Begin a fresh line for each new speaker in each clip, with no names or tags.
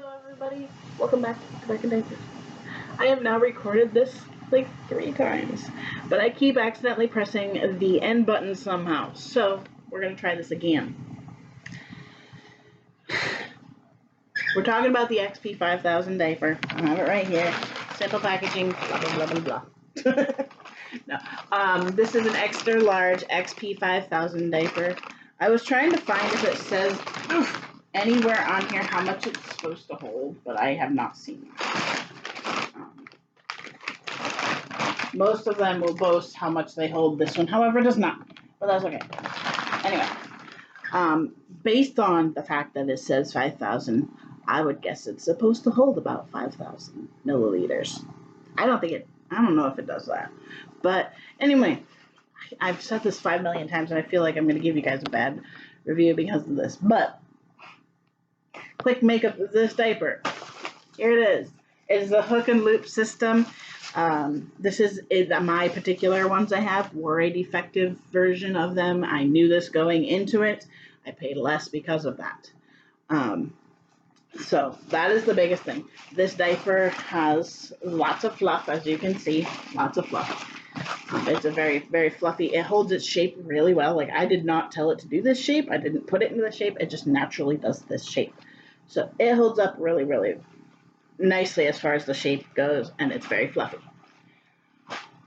Hello everybody, welcome back to Back in Diapers. I have now recorded this like 3 times, but I keep accidentally pressing the end button somehow, so we're going to try this again. We're talking about the Xp5000 diaper. I have it right here. Simple packaging, blah blah blah blah blah. No, this is an extra large Xp5000 diaper. I was trying to find if it says anywhere on here how much it's supposed to hold, but I have not seen it. Most of them will boast how much they hold. This one, however, does not, but that's okay. Anyway, based on the fact that it says 5,000, I would guess it's supposed to hold about 5,000 milliliters. I don't know if it does that, but anyway, I've said this 5 million times, and I feel like I'm going to give you guys a bad review because of this, but quick makeup of this diaper. Here it is. It is a hook and loop system. This is my particular ones I have were a defective version of them. I knew this going into it. I paid less because of that. So that is the biggest thing. This diaper has lots of fluff, as you can see, lots of fluff. It's a very, very fluffy. It holds its shape really well. Like, I did not tell it to do this shape. I didn't put it into the shape. It just naturally does this shape. So it holds up really, really nicely as far as the shape goes, and it's very fluffy.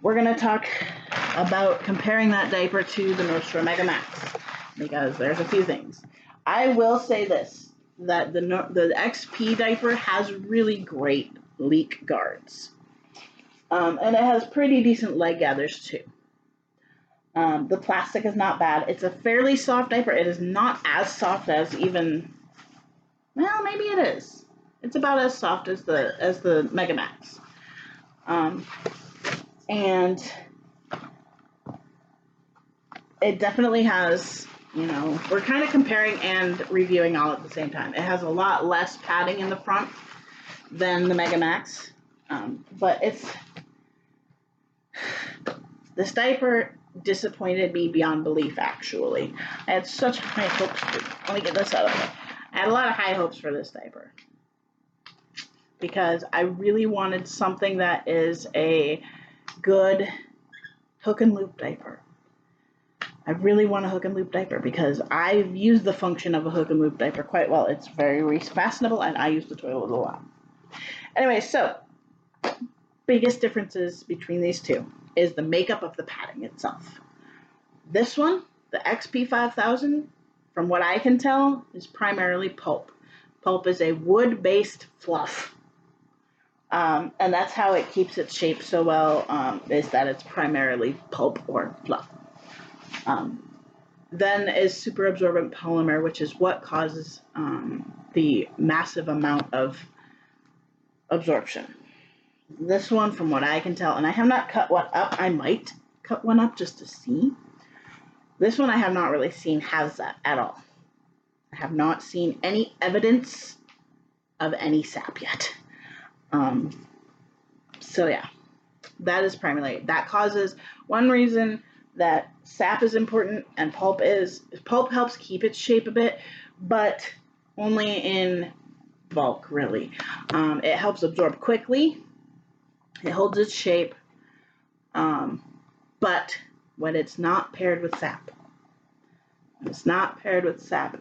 We're going to talk about comparing that diaper to the Northshore Mega Max, because there's a few things. I will say this, that the XP diaper has really great leak guards. And it has pretty decent leg gathers too. The plastic is not bad. It's a fairly soft diaper. It is not as soft as even, well, maybe it is. It's about as soft as the Mega Max. And it definitely has, you know, we're kind of comparing and reviewing all at the same time. It has a lot less padding in the front than the Mega Max. But this diaper disappointed me beyond belief, actually. I had such high hopes let me get this out of there. I had a lot of high hopes for this diaper, because I really wanted something that is a good hook and loop diaper. I really want a hook and loop diaper because I've used the function of a hook and loop diaper quite well. It's very fastenable, and I use the toilet a lot. Anyway, so biggest differences between these two is the makeup of the padding itself. This one, the Xp5000, from what I can tell, is primarily pulp. Pulp is a wood-based fluff. And that's how it keeps its shape so well, is that it's primarily pulp or fluff. Then is super absorbent polymer, which is what causes the massive amount of absorption. This one, from what I can tell, and I have not cut one up, I might cut one up just to see. This one I have not really seen has that at all. I have not seen any evidence of any sap yet. So yeah, that is primarily, that causes one reason that sap is important and pulp helps keep its shape a bit, but only in bulk, really. It helps absorb quickly. It holds its shape, but when it's not paired with sap,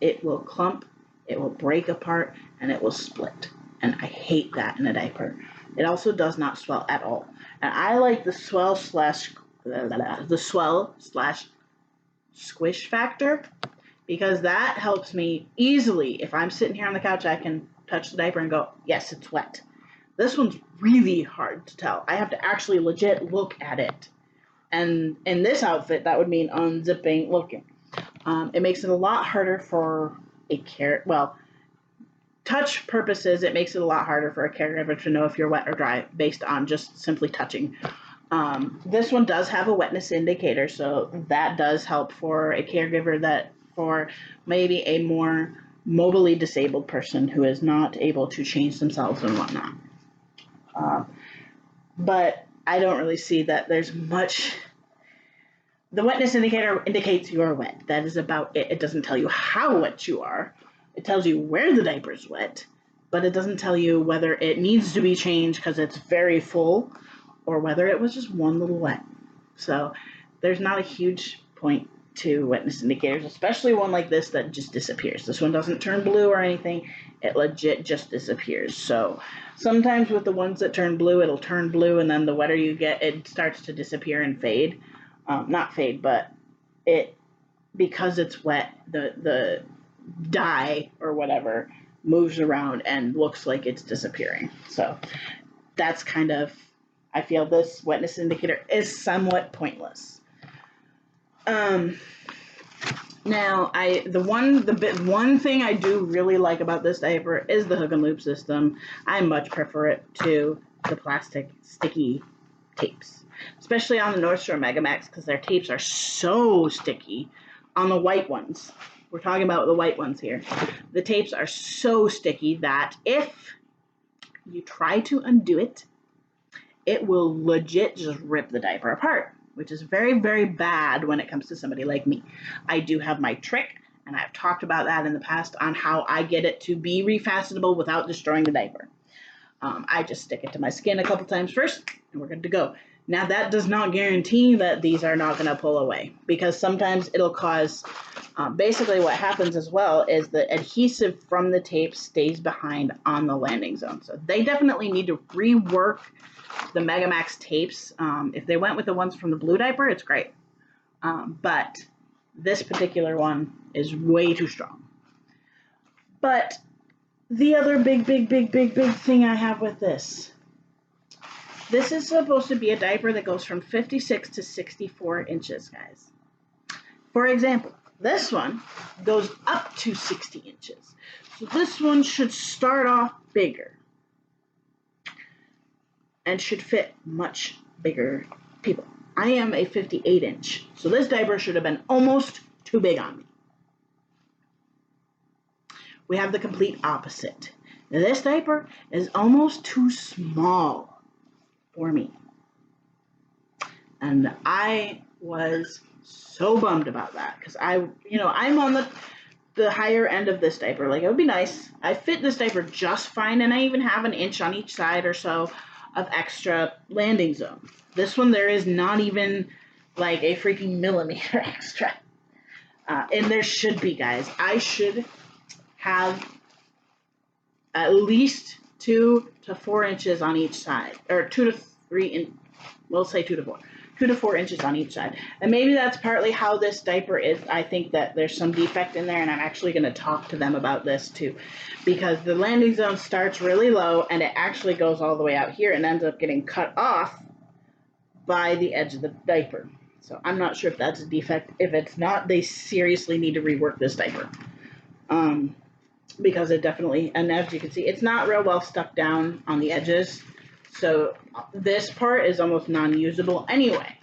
it will clump, it will break apart, and it will split. And I hate that in a diaper. It also does not swell at all. And I like the swell slash squish factor, because that helps me easily. If I'm sitting here on the couch, I can touch the diaper and go, yes, it's wet. This one's really hard to tell. I have to actually legit look at it. And in this outfit, that would mean unzipping, looking. It makes it a lot harder for touch purposes, it makes it a lot harder for a caregiver to know if you're wet or dry based on just simply touching. This one does have a wetness indicator, so that does help for a caregiver, for maybe a more mobilely disabled person who is not able to change themselves and whatnot. But I don't really see that there's much. The wetness indicator indicates you are wet. That is about it. It doesn't tell you how wet you are. It tells you where the diaper's wet, but it doesn't tell you whether it needs to be changed because it's very full or whether it was just one little wet. So there's not a huge point to wetness indicators, especially one like this that just disappears. This one doesn't turn blue or anything. It legit just disappears. So sometimes with the ones that turn blue, it'll turn blue, and then the wetter you get, it starts to disappear and fade. Not fade, but it, because it's wet, the dye or whatever moves around and looks like it's disappearing. So that's kind of, I feel this wetness indicator is somewhat pointless. Now, the one thing I do really like about this diaper is the hook and loop system. I much prefer it to the plastic sticky tapes, especially on the Northshore Megamax, because their tapes are so sticky. On the white ones, we're talking about the white ones here, the tapes are so sticky that if you try to undo it, it will legit just rip the diaper apart, which is very, very bad when it comes to somebody like me. I do have my trick, and I've talked about that in the past on how I get it to be refastenable without destroying the diaper. I just stick it to my skin a couple times first, and we're good to go. Now, that does not guarantee that these are not going to pull away, because sometimes it'll cause, basically what happens as well is the adhesive from the tape stays behind on the landing zone. So they definitely need to rework the Megamax tapes. If they went with the ones from the blue diaper, it's great. But this particular one is way too strong. But the other big thing I have with this is supposed to be a diaper that goes from 56 to 64 inches, guys. For example, this one goes up to 60 inches. So this one should start off bigger and should fit much bigger people. I am a 58 inch, so this diaper should have been almost too big on me. We have the complete opposite. Now, this diaper is almost too small for me. And I was so bummed about that, because I'm on the higher end of this diaper. Like, it would be nice. I fit this diaper just fine, and I even have an inch on each side or so of extra landing zone. This one, there is not even like a freaking millimeter extra. And there should be, guys. I should have at least 2 to 4 inches on each side, or 2 to 3, we'll say 2 to 4. 2 to 4 inches on each side. And maybe that's partly how this diaper is. I think that there's some defect in there, and I'm actually going to talk to them about this too, because the landing zone starts really low and it actually goes all the way out here and ends up getting cut off by the edge of the diaper. So I'm not sure if that's a defect. If it's not, they seriously need to rework this diaper. Because it definitely, and as you can see, it's not real well stuck down on the edges. So this part is almost non-usable anyway.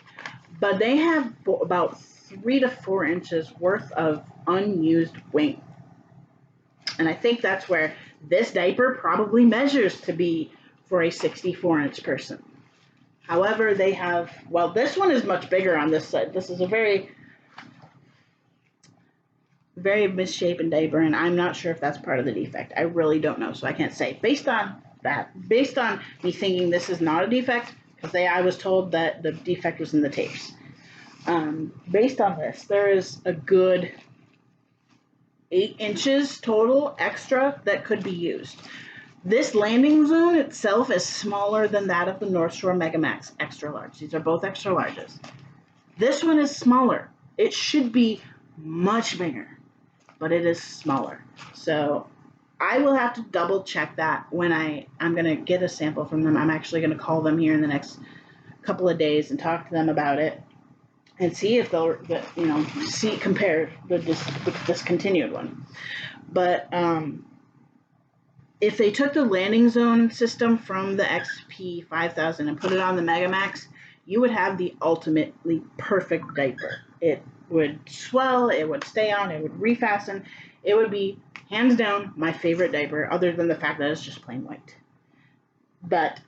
But they have about 3 to 4 inches worth of unused wing. And I think that's where this diaper probably measures to be for a 64-inch person. However, they have, well, this one is much bigger on this side. This is a very misshapen diaper, and I'm not sure if that's part of the defect. I really don't know, so I can't say. Based on me thinking this is not a defect, because I was told that the defect was in the tapes. Based on this, there is a good 8 inches total extra that could be used. This landing zone itself is smaller than that of the Northshore Megamax extra large. These are both extra larges. This one is smaller. It should be much bigger, but it is smaller. So I will have to double check that when I'm going to get a sample from them. I'm actually going to call them here in the next couple of days and talk to them about it and see if they'll, compare with this discontinued one. But if they took the landing zone system from the Xp5000 and put it on the Megamax, you would have the ultimately perfect diaper. It would swell, it would stay on, it would refasten. It would be, hands down, my favorite diaper, other than the fact that it's just plain white. But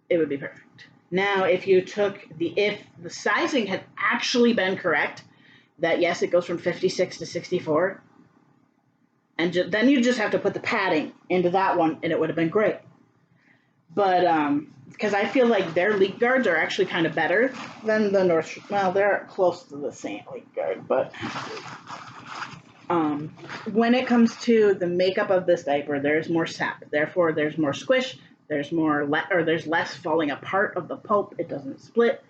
it would be perfect. Now, if the sizing had actually been correct, that yes, it goes from 56 to 64, and then you just have to put the padding into that one, and it would have been great. But because I feel like their leak guards are actually kind of better than the Northshore. Well, they're close to the same leak guard, but when it comes to the makeup of this diaper, there's more sap. Therefore, there's more squish. There's there's less falling apart of the pulp. It doesn't split.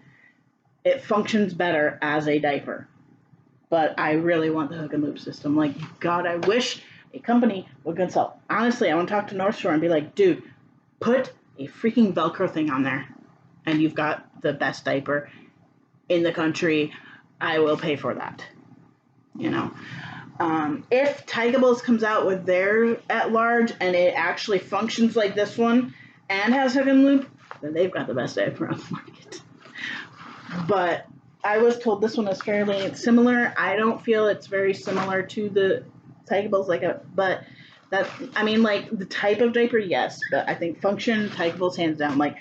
It functions better as a diaper. But I really want the hook and loop system. Like, God, I wish a company would consult. Honestly, I want to talk to Northshore and be like, dude, put a freaking Velcro thing on there, and you've got the best diaper in the country. I will pay for that. You know, if Tygables comes out with their at large and it actually functions like this one and has hook and loop, then they've got the best diaper on the market. But I was told this one is fairly similar. I don't feel it's very similar to the Tygables, but that, I mean, like, the type of diaper, yes, but I think function, Tygables, hands down. Like,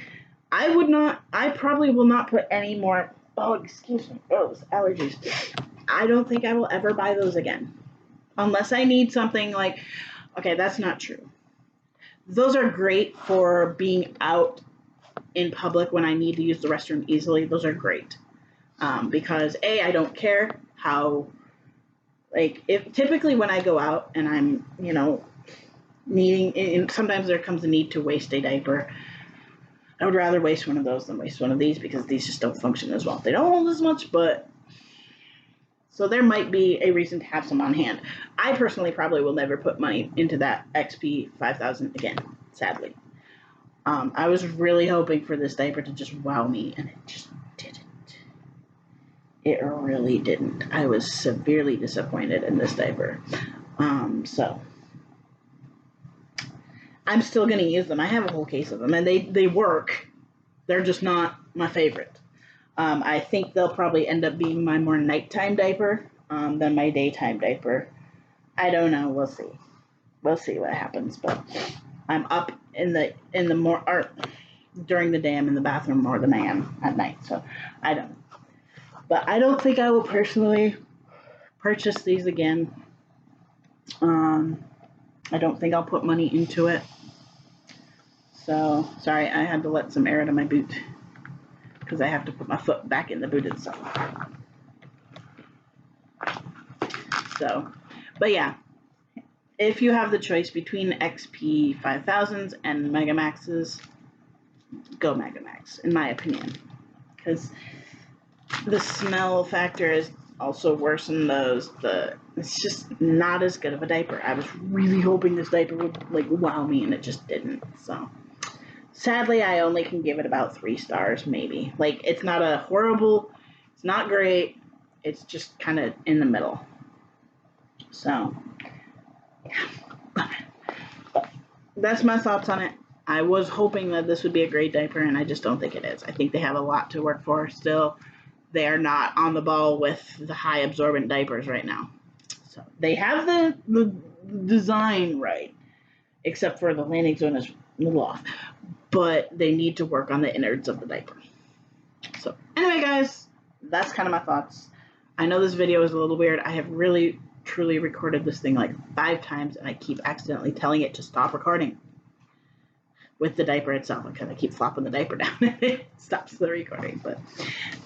I probably will not put any more, oh, excuse me, allergies. I don't think I will ever buy those again. Unless I need something like, okay, that's not true. Those are great for being out in public when I need to use the restroom easily. Those are great. Because I don't care how, like, if typically when I go out and I'm, you know, and sometimes there comes a need to waste a diaper. I would rather waste one of those than waste one of these, because these just don't function as well. They don't hold as much, but so there might be a reason to have some on hand. I personally probably will never put money into that Xp5000 again, sadly. I was really hoping for this diaper to just wow me, and it just didn't. It really didn't. I was severely disappointed in this diaper. So I'm still going to use them. I have a whole case of them, and they work. They're just not my favorite. I think they'll probably end up being my more nighttime diaper than my daytime diaper. I don't know. We'll see. We'll see what happens. But I'm up in the more during the day. I'm in the bathroom more than I am at night. So I don't know. But I don't think I will personally purchase these again. I don't think I'll put money into it. So, sorry, I had to let some air out of my boot, because I have to put my foot back in the boot itself. So, but yeah, if you have the choice between Xp5000s and Megamaxes, go Megamax, in my opinion. Because the smell factor is also worse than those. It's just not as good of a diaper. I was really hoping this diaper would, like, wow me, and it just didn't. So sadly, I only can give it about 3 stars, maybe. Like, it's not a horrible, it's not great, it's just kind of in the middle. So yeah, but that's my thoughts on it. I was hoping that this would be a great diaper, and I just don't think it is. I think they have a lot to work for still. They are not on the ball with the high absorbent diapers right now. So they have the design right, except for the landing zone is a little off. But they need to work on the innards of the diaper. So anyway, guys, that's kind of my thoughts. I know this video is a little weird. I have really, truly recorded this thing like 5 times, and I keep accidentally telling it to stop recording with the diaper itself, because I keep flopping the diaper down and it stops the recording. But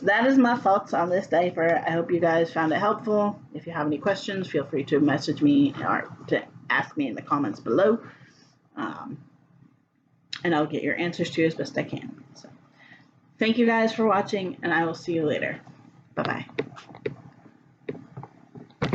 that is my thoughts on this diaper. I hope you guys found it helpful. If you have any questions, feel free to message me or to ask me in the comments below. And I'll get your answers to you as best I can. So, thank you guys for watching, and I will see you later. Bye-bye.